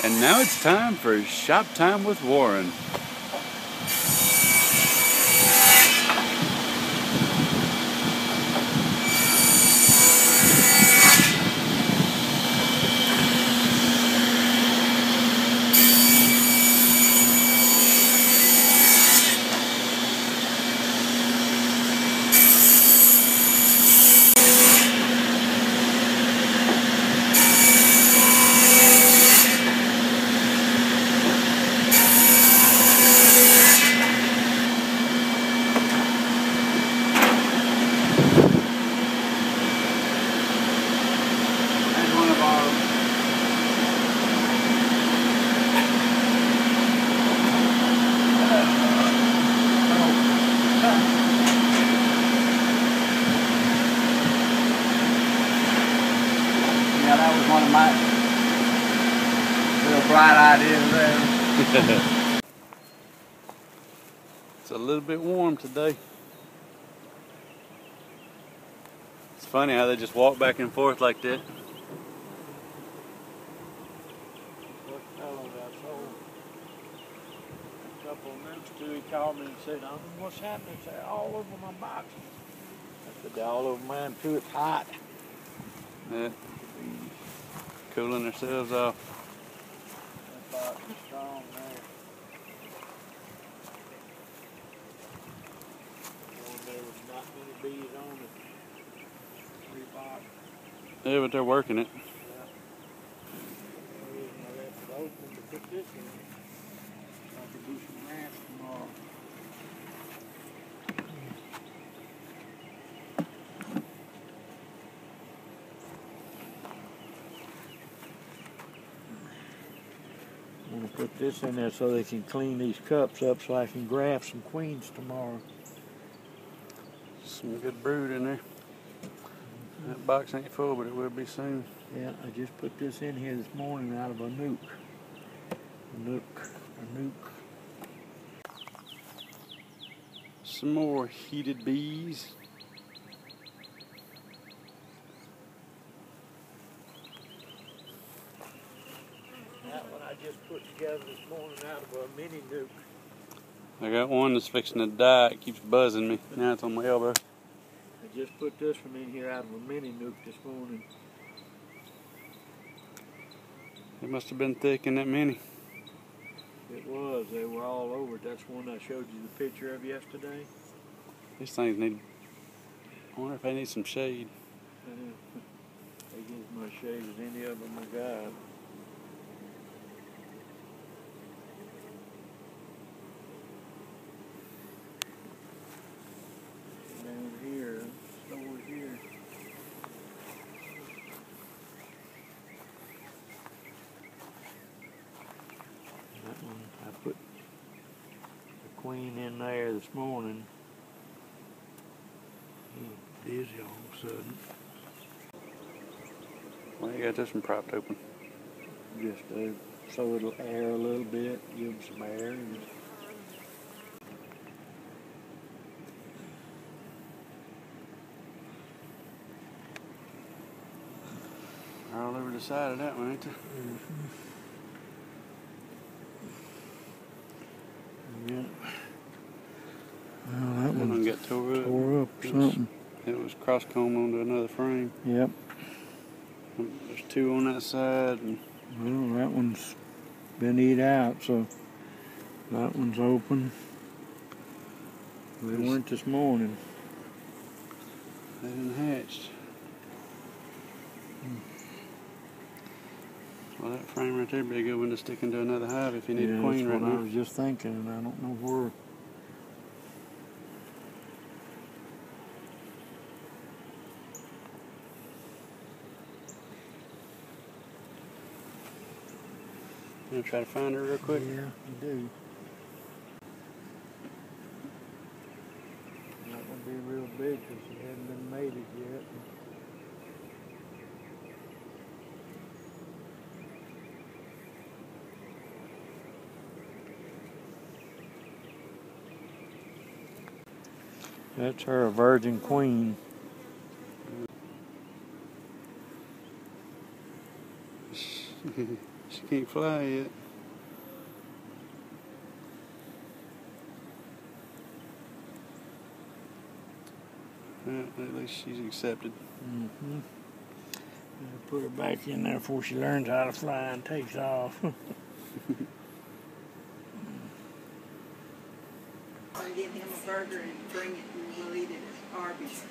And now it's time for Shop Time with Warren. Yeah, that was one of my real bright ideas there. It's a little bit warm today. It's funny how they just walk back and forth like that. What fellow that sold a couple of minutes to, he called me and said, I don't know what's happening. They're all over my box. I said, they're all over mine too. It's hot. Yeah. Cooling themselves off. That box is strong there. There was not many bees on it. 3 box. Yeah, but they're working it. Yeah. The reason I left it open to put this in, so I could do some grass tomorrow. I'm going to put this in there so they can clean these cups up so I can graft some queens tomorrow. Some good brood in there. That box ain't full, but it will be soon. Yeah, I just put this in here this morning out of a nuke. A nuke. Some more heated bees. That one I just put together this morning out of a mini nuke. I got one that's fixing to die. It keeps buzzing me. Now it's on my elbow. I just put this one in here out of a mini nuke this morning. It must have been thick in that mini. It was. They were all over it. That's one I showed you the picture of yesterday. These things need... I wonder if they need some shade. They get as much shade as any of them I got. Down here, stores here. That one, I put the queen in there this morning. Dizzy all of a sudden. Well, you got this one propped open. Just so it'll air a little bit, give them some air. And All over the side of that one, ain't they? Yeah. Well, that One one got tore up. tore up or something. It was cross-combed onto another frame. Yep. There's 2 on that side. And Well, that one's been eat out, so that one's open. They weren't this morning. they didn't hatch. Well, that frame right there would be a good one to stick into another hive if you need a queen right that's what now. I was just thinking, and I don't know where. You want to try to find her real quick? Yeah, you do. Not going to be real big because she hasn't been mated yet. That's her, a virgin queen. She can't fly yet. At least she's accepted. Mm-hmm. Put her back in there before she learns how to fly and takes off. I'll give him a burger and bring it and we'll eat it at Arby's.